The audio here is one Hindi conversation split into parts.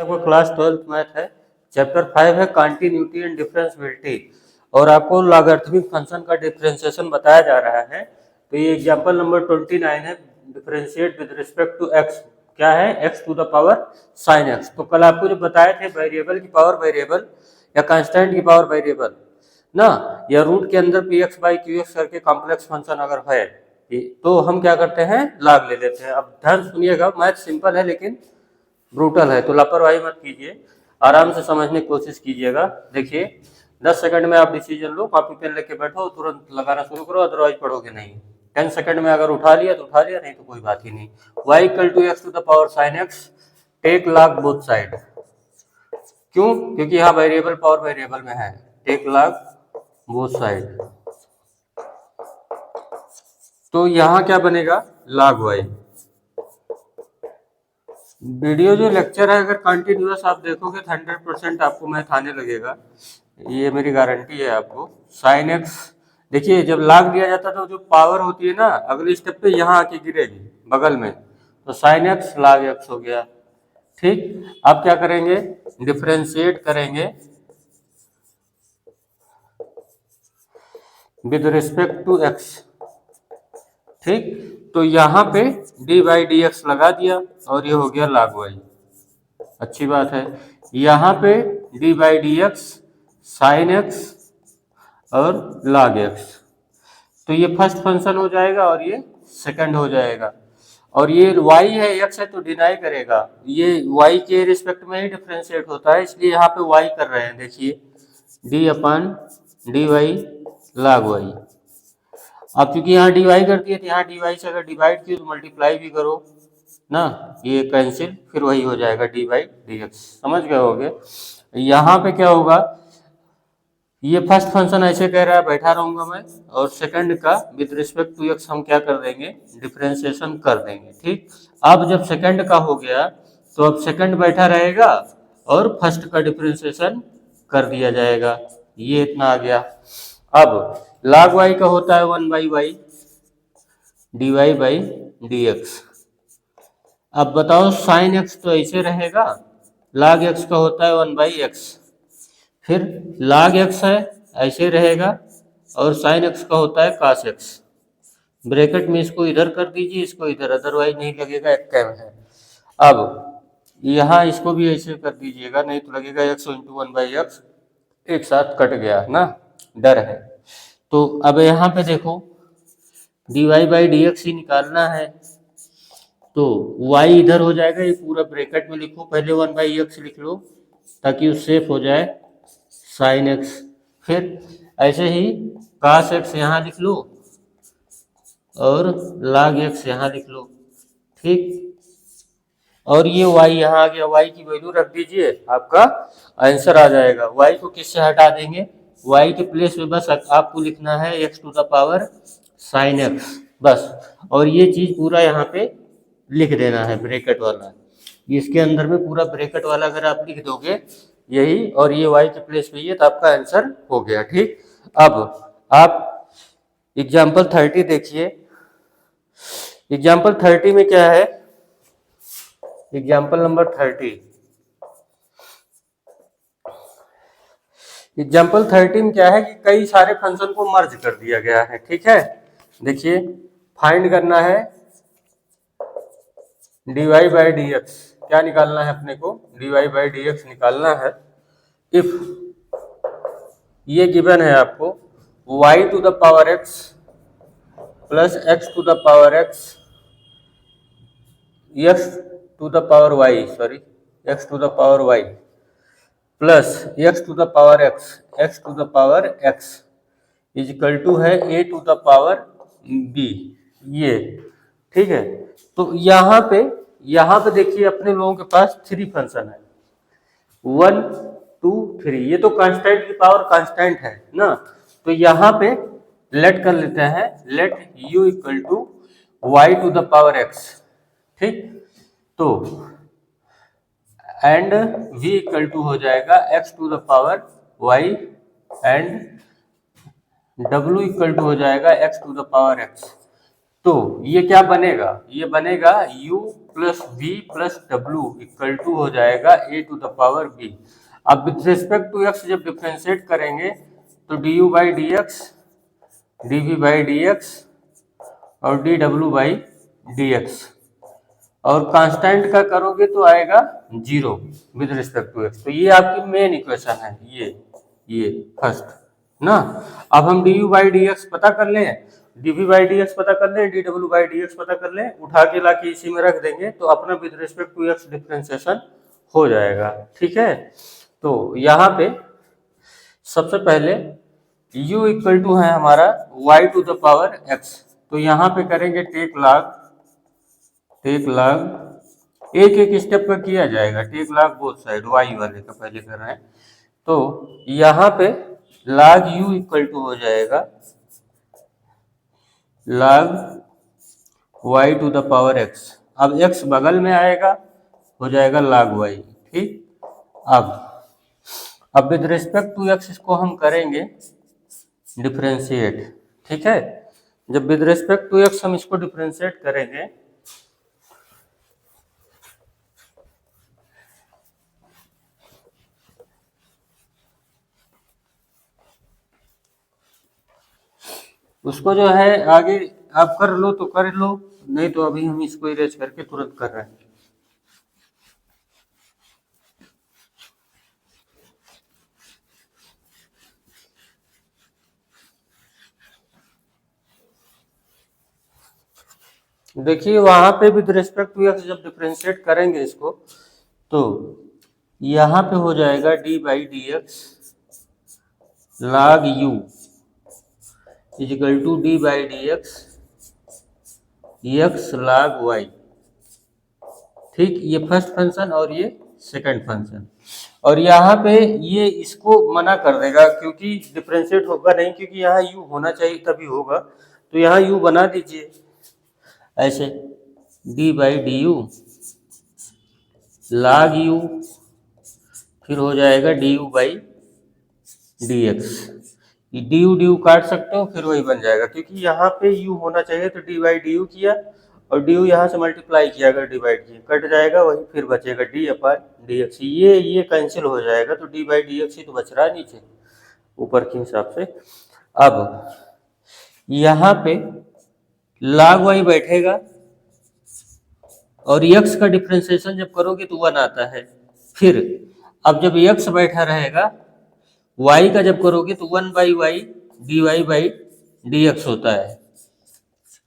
आपका क्लास 12th मैथ है, चैप्टर 5 है कंटिन्यूटी एंड डिफरेंशियबिलिटी और आपको लॉगरिथमिक फंक्शन का डिफरेंशिएशन बताया जा रहा है। तो ये एग्जांपल नंबर 29 है, differentiate with respect to x. क्या है? X to the power sine x. तो कल आपको जो बताए थे वेरिएबल की पावर वेरिएबल या कांस्टेंट की पावर वेरिएबल ना, या रूट के अंदर p x by q x करके कॉम्प्लेक्स फंक्शन अगर है तो हम क्या करते हैं, लॉग ले लेते हैं। अब ध्यान सुनिएगा, मैथ सिंपल है लेकिन ब्रूटल है, तो लापरवाही मत कीजिए, आराम से समझने की कोशिश कीजिएगा। देखिए 10 सेकंड में आप डिसीजन लो, कॉपी पेन लेके बैठो, तुरंत लगाना शुरू करो, अदरवाइज पढ़ोगे नहीं। 10 सेकंड में अगर उठा लिया तो उठा लिया, नहीं तो कोई बात ही नहीं। y equal to x to the power sine x, take log both side. क्यों? क्योंकि यहाँ वेरिएबल पावर वेरिएबल में है, टेक लॉग बोथ साइड। तो यहाँ क्या बनेगा? Log y। वीडियो जो लेक्चर है अगर कंटिन्यूअस आप देखोगे तो 100% आपको मैथ आने लगेगा, ये मेरी गारंटी है आपको। साइन एक्स, देखिए जब लॉग दिया जाता है तो जो पावर होती है ना, अगले स्टेप पे यहाँ आके गिरेगी बगल में, तो साइन एक्स लॉग एक्स हो गया। ठीक, अब क्या करेंगे? डिफरेंशिएट करेंगे विद रिस्पेक्ट टू एक्स। ठीक, तो यहाँ पे डी बाई डी एक्स लगा दिया और ये हो गया log y। अच्छी बात है। यहाँ पे D by d x sine x और log x, तो ये फर्स्ट फंक्शन हो जाएगा और ये सेकंड हो जाएगा। और ये y है, x है तो डिनाई करेगा, ये y के रिस्पेक्ट में ही डिफरेंशिएट होता है, इसलिए यहाँ पे y कर रहे हैं। देखिए d अपन डी वाई log y। अब क्योंकि यहाँ डिवाइड कर दिए तो यहाँ dy से अगर डिवाइड किए तो मल्टीप्लाई भी करो ना, ये कैंसिल, फिर वही हो जाएगा डी बाई डी एक्स। समझ गए होगे? यहाँ पे क्या होगा, ये फर्स्ट फंक्शन ऐसे कह रहा है, बैठा रहूंगा मैं, और सेकंड का विद रिस्पेक्ट टू एक्स हम क्या कर देंगे? डिफरेंशिएशन कर देंगे। ठीक, अब जब सेकंड का हो गया तो अब सेकंड बैठा रहेगा और फर्स्ट का डिफरेंशिएशन कर दिया जाएगा। ये इतना आ गया। अब log y का होता है 1 by y d y by d x. अब बताओ साइन एक्स तो ऐसे रहेगा, log x का होता है 1 बाई एक्स, फिर log x है ऐसे रहेगा और साइन x का होता है cos x। ब्रैकेट में इसको इधर कर दीजिए, इसको इधर, अदरवाइज नहीं लगेगा, एक कैम है। अब यहाँ इसको भी ऐसे कर दीजिएगा, नहीं तो लगेगा x इंटू 1 बाई एक्स, एक साथ कट गया ना, डर है। तो अब यहाँ पे देखो d y by d x ही निकालना है, तो y इधर हो जाएगा, ये पूरा ब्रैकेट में लिखो, पहले 1 बाई एक्स लिख लो ताकि वो सेफ हो जाए, साइन एक्स, फिर ऐसे ही cos एक्स यहाँ लिख लो और log एक्स यहाँ लिख लो। ठीक, और ये y यहाँ आ गया, y की वैल्यू रख दीजिए, आपका आंसर आ जाएगा। y को किससे हटा देंगे? y के प्लेस में बस आपको लिखना है x to the power sine x, बस। और ये चीज पूरा यहाँ पे लिख देना है, ब्रैकेट वाला, इसके अंदर में पूरा ब्रैकेट वाला अगर आप लिख दोगे यही, और ये y के प्लेस पे ये, तो आपका आंसर हो गया। ठीक, अब आप एग्जाम्पल 30 देखिए। एग्जाम्पल 30 में क्या है? एग्जाम्पल नंबर 30, एग्जाम्पल 30 में क्या है कि कई सारे फंक्शन को मर्ज कर दिया गया है। ठीक है, देखिए फाइंड करना है d y by d x. क्या निकालना है अपने को? D y by d x निकालना है। इफ ये गिवन है आपको y to the power x plus x to the power x, x to the power y, sorry x to the power y plus x to the power x to the power x is equal to है a to the power b, ये। ठीक है, तो यहाँ पे देखिए अपने लोगों के पास 3 फंक्शन है, 1 2 3, ये तो कांस्टेंट की पावर कांस्टेंट है ना, तो यहाँ पे लेट कर लेते हैं, let u equal to y to the power x। ठीक, तो एंड v इक्वल टू हो जाएगा x to the power y and w equal to हो जाएगा x to the power x। तो ये क्या बनेगा, ये बनेगा u प्लस वी प्लस डब्ल्यू इक्वल टू हो जाएगा a to the power b। अब विथ रिस्पेक्ट टू x जब डिफ्रेंशिएट करेंगे तो du by d x, d v by d x और डी डब्ल्यू बाई डी एक्स, और कांस्टेंट का करोगे तो आएगा 0 विद रिस्पेक्ट टू x। तो ये आपकी मेन इक्वेशन है, ये फर्स्ट ना। अब हम d u by d x पता कर लें, d v by d x पता कर लें, डी डब्ल्यू बाई डी एक्स पता कर लें, उठा के ला के इसी में रख देंगे तो अपना with respect to x differentiation हो जाएगा। ठीक है, तो यहाँ पे सबसे पहले u इक्वल टू है हमारा y to the power x, तो यहाँ पे करेंगे टेक लॉग एक एक स्टेप का किया जाएगा, take log both side, y वाले का पहले कर रहे हैं। तो यहाँ पे log u इक्वल टू हो जाएगा log y to the power x। अब x बगल में आएगा, हो जाएगा log y। ठीक, अब विद रिस्पेक्ट टू x इसको हम करेंगे डिफरेंशिएट। ठीक है, जब विद रिस्पेक्ट टू x हम इसको डिफरेंशिएट करेंगे उसको जो है आगे आप कर लो तो कर लो, नहीं तो अभी हम इसको इरेज करके तुरंत कर रहे हैं। देखिए वहां पे विद रिस्पेक्ट टू एक्स जब डिफरेंशिएट करेंगे इसको तो यहाँ पे हो जाएगा d by d x log u equal to d by d x log y। ठीक, ये फर्स्ट फंक्शन और ये सेकंड फंक्शन, और यहाँ पे ये इसको मना कर देगा क्योंकि डिफरेंशिएट होगा नहीं, क्योंकि यहाँ u होना चाहिए तभी होगा। तो यहाँ u बना दीजिए ऐसे d by d you log u, फिर हो जाएगा D u by d x. D you काट सकते हो, फिर वही बन जाएगा, क्योंकि यहाँ पे u होना चाहिए तो डी बाई डी यू किया और डी यू यहाँ से मल्टीप्लाई किया, अगर डिवाइड किया कट जाएगा, वही फिर बचेगा डी अपन डी एक्स। ये कैंसिल हो जाएगा तो डी बाई डी एक्स ही तो बच रहा है नीचे ऊपर के हिसाब से। अब यहाँ पे log y बैठेगा और x का डिफरेंशिएशन जब करोगे तो 1 आता है। फिर अब जब x बैठा रहेगा, y का जब करोगे तो 1 by y d y by d x होता है।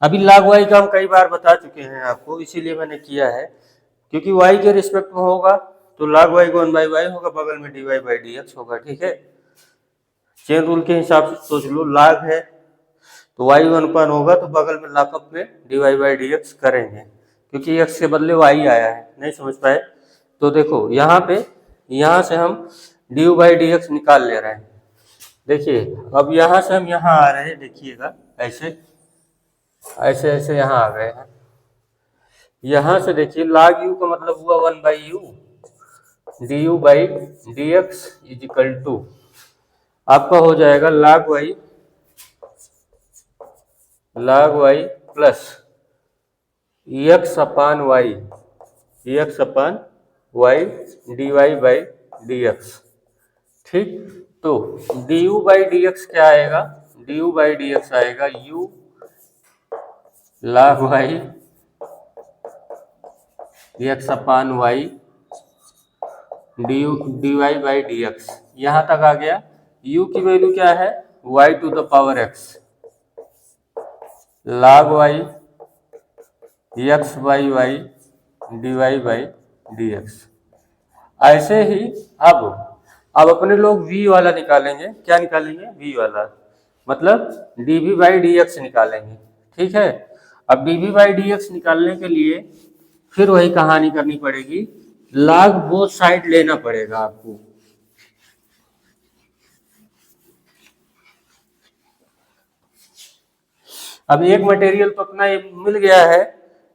अभी log y का हम कई बार बता चुके हैं आपको, इसीलिए मैंने किया है, क्योंकि y के रिस्पेक्ट में होगा तो log y को 1 बाई वाई होगा, बगल में d y by d x होगा। ठीक है, चेन रूल के हिसाब से सोच लो, log है तो y 1 होगा तो बगल में लॉकअप में d y by d x करेंगे, क्योंकि x के बदले y आया है, नहीं समझ पाए तो देखो यहाँ पे, यहाँ से हम d u by d x निकाल ले रहे हैं। देखिए अब यहाँ से हम यहाँ आ रहे हैं, देखिएगा ऐसे ऐसे ऐसे यहाँ आ गए हैं। यहाँ से देखिए log u का मतलब हुआ 1 by u d u by d x equal to आपका हो जाएगा log y plus x upon y d y by d x. ठीक, तो d u by d x क्या आएगा, d u by d x आएगा u log y x upon y d y by d x. यहाँ तक आ गया। u की वैल्यू क्या है, y to the power x log y x by y d y by d x. ऐसे ही अब अपने लोग v वाला निकालेंगे। क्या निकालेंगे, v वाला, मतलब d v by d x निकालेंगे। ठीक है, अब d v by d x निकालने के लिए फिर वही कहानी करनी पड़ेगी, log बोथ साइड लेना पड़ेगा आपको। अब एक मटेरियल तो अपना ये मिल गया है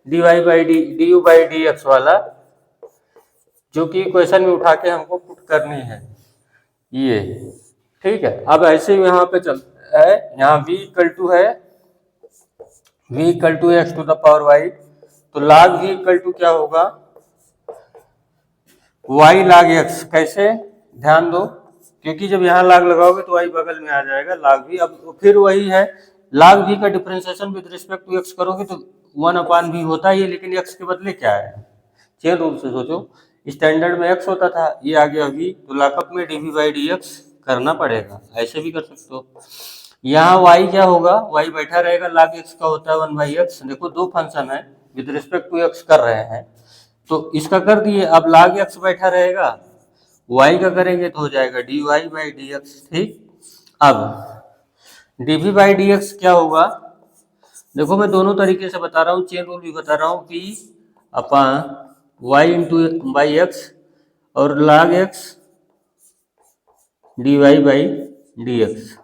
d y by d u by d x वाला, जो कि क्वेश्चन में उठा के हमको पुट करनी है ये। ठीक है, अब ऐसे ही यहाँ पे चलता है, यहाँ v इक्वल टू है v equal to x to the power y, तो log v इक्वल टू क्या होगा, y log x। कैसे, ध्यान दो, क्योंकि जब यहाँ log लगाओगे तो y बगल में आ जाएगा log v। अब फिर वही है, log v का differentiation with respect to x करोगे तो 1/v होता ही है, लेकिन x के बदले क्या है, चेन रूल से सोचो, स्टैंडर्ड में x होता था, ये आ गया v, तो लॉकअप में dv बाई dx करना पड़ेगा, ऐसे भी कर सकते हो। यहाँ y क्या होगा, y बैठा रहेगा, log x का होता है 1/x। देखो दो फंक्शन है, विद रिस्पेक्ट टू x कर रहे हैं, तो इसका कर दिए, अब log x बैठा रहेगा, y का करेंगे तो हो जाएगा dy बाई dx। ठीक, अब dv बाई dx क्या होगा, देखो मैं दोनों तरीके से बता रहा हूँ, चेन रूल भी बता रहा हूँ कि अपन y इंटू बाई एक्स और log x dy by dx।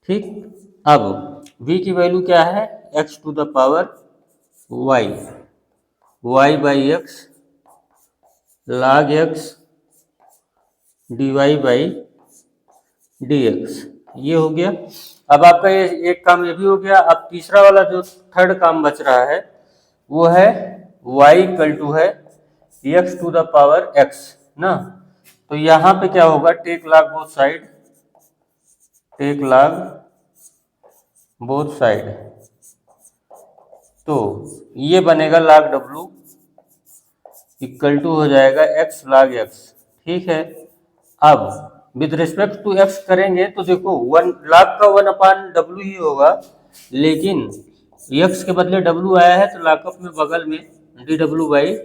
ठीक, अब v की वैल्यू क्या है, x to the power y, y by x log x dy by dx, ये हो गया। अब आपका ये एक काम ये भी हो गया। अब तीसरा वाला जो थर्ड काम बच रहा है वो है y इक्वल टू है x to the power x ना, तो यहाँ पे क्या होगा, take log both side, take log both side, तो ये बनेगा log w इक्वल टू हो जाएगा x log x। ठीक है, अब विद रिस्पेक्ट टू x करेंगे तो देखो वन log का 1/w ही होगा, लेकिन x के बदले w आया है तो लॉकअप में बगल में dw बाई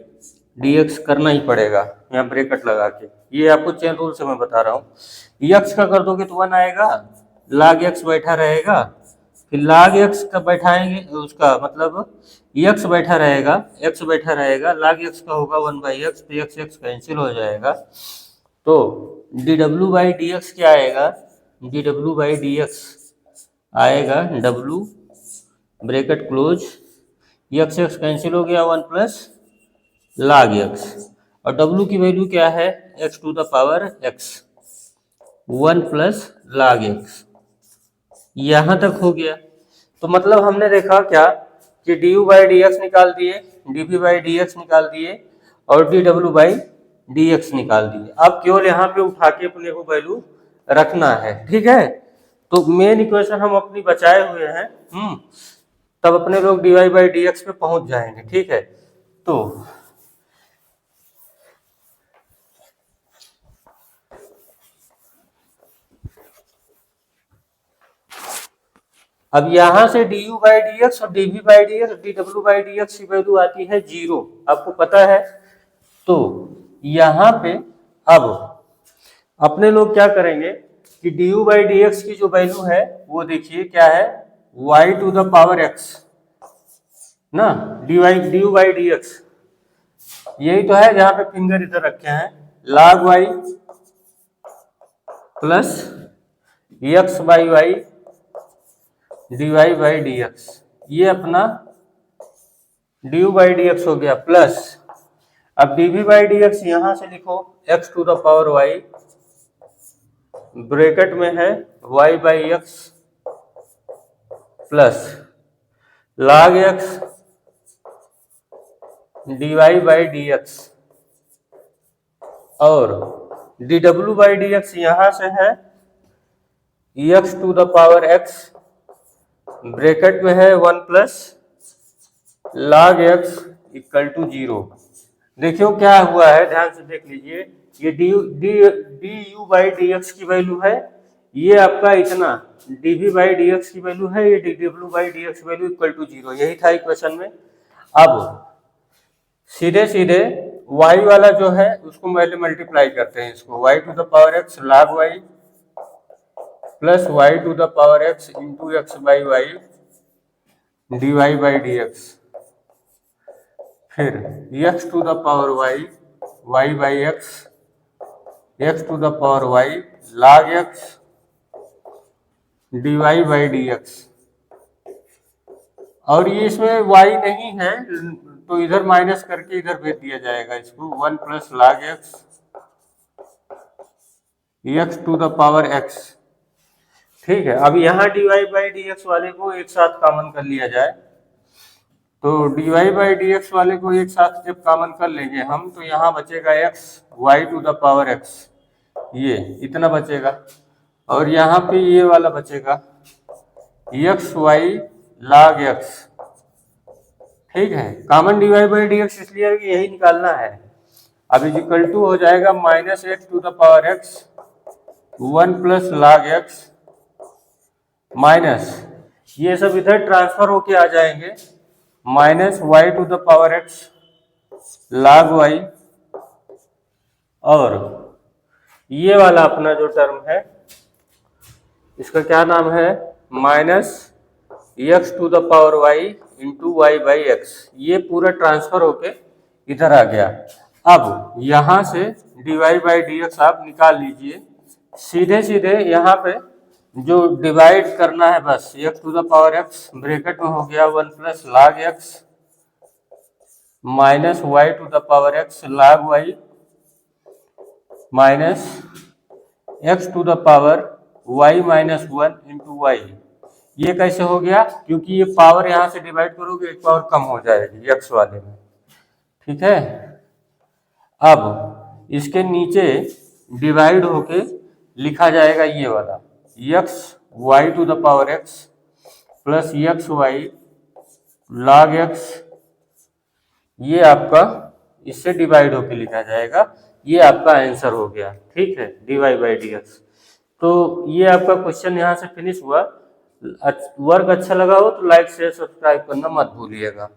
dx करना ही पड़ेगा, यहाँ ब्रैकेट लगा के। ये आपको चेन रूल से मैं बता रहा हूँ, x का कर दोगे तो 1 आएगा, log x बैठा रहेगा, फिर log x का बैठाएंगे, उसका मतलब x बैठा रहेगा, x बैठा रहेगा, log x का होगा 1/x, तो x कैंसिल हो जाएगा, तो dw बाई dx क्या आएगा, dw बाई dx आएगा w bracket close, x cancel हो गया, 1 प्लस log x, और w की वैल्यू क्या है, x to the power x, 1 plus log x। यहाँ तक हो गया, तो मतलब हमने देखा क्या कि du बाई dx निकाल दिए, dv बाई dx निकाल दिए और dw बाई dx निकाल दिए। अब केवल यहाँ पे उठा के अपने को वैल्यू रखना है। ठीक है, तो मेन इक्वेशन हम अपनी बचाए हुए हैं, तब अपने लोग dy बाई dx पे पहुंच जाएंगे। ठीक है, तो अब यहां से du बाई dx और dv by dx dw by dx की वैल्यू आती है 0, आपको पता है। तो यहाँ पे अब अपने लोग क्या करेंगे कि du बाई dx की जो वैल्यू है वो देखिए क्या है, y to the power x ना, du बाई dx यही तो है, जहां पे फिंगर इधर रखे हैं, log y plus x by y dy by dx, ये अपना du बाई dx हो गया, प्लस अब dv बाई dx यहां से लिखो x to the power y, bracket में है y by x plus log x dy by dx, और dw बाई dx यहां से है x to the power x, bracket में है 1 plus log x equal to 0। देखियो क्या हुआ है, ध्यान से देख लीजिए, ये du बाई dx की वैल्यू है, ये आपका इतना dv बाई dx की वैल्यू है, ये dw बाई dx की वैल्यू इक्वल टू 0, यही था इक्वेशन में। अब सीधे सीधे y वाला जो है उसको पहले मल्टीप्लाई करते हैं, इसको y to the power x log y plus y to the power x into x by y dy by dx, फिर x to the power y y by x to the power y log x dy by dx, और ये इसमें y नहीं है तो इधर माइनस करके इधर भेज दिया जाएगा इसको, 1 plus log x to the power x। ठीक है, अब यहाँ dy बाई dx वाले को एक साथ कॉमन कर लिया जाए, तो dy बाई डी एक्स वाले को एक साथ जब कॉमन कर लेंगे हम, तो यहाँ बचेगा x y to the power x, ये इतना बचेगा, और यहाँ पे ये वाला बचेगा x y log x। ठीक है, common dy by d x इसलिए कि यही निकालना है। अब इक्वल टू हो जाएगा minus x to the power x 1 plus log x minus, ये सब इधर ट्रांसफर होके आ जाएंगे, minus y to the power x log y, और ये वाला अपना जो टर्म है इसका क्या नाम है, minus x to the power y into y by x. ये पूरा ट्रांसफर होके इधर आ गया। अब यहाँ से dy बाई डी एक्स आप निकाल लीजिए, सीधे सीधे यहाँ पे जो डिवाइड करना है बस, x to the power x bracket में हो गया 1 plus log x minus y to the power x log y minus x to the power y minus 1 into y. ये कैसे हो गया, क्योंकि ये पावर यहाँ से डिवाइड करोगे एक पावर कम हो जाएगी x वाले में। ठीक है, अब इसके नीचे डिवाइड होके लिखा जाएगा ये वाला x y to the power x plus x y log x, ये आपका इससे डिवाइड होके लिखा जाएगा। ये आपका आंसर हो गया। ठीक है, dy बाई डी एक्स। तो ये आपका क्वेश्चन यहाँ से फिनिश हुआ। वर्क अच्छा लगा हो तो लाइक शेयर सब्सक्राइब करना मत भूलिएगा।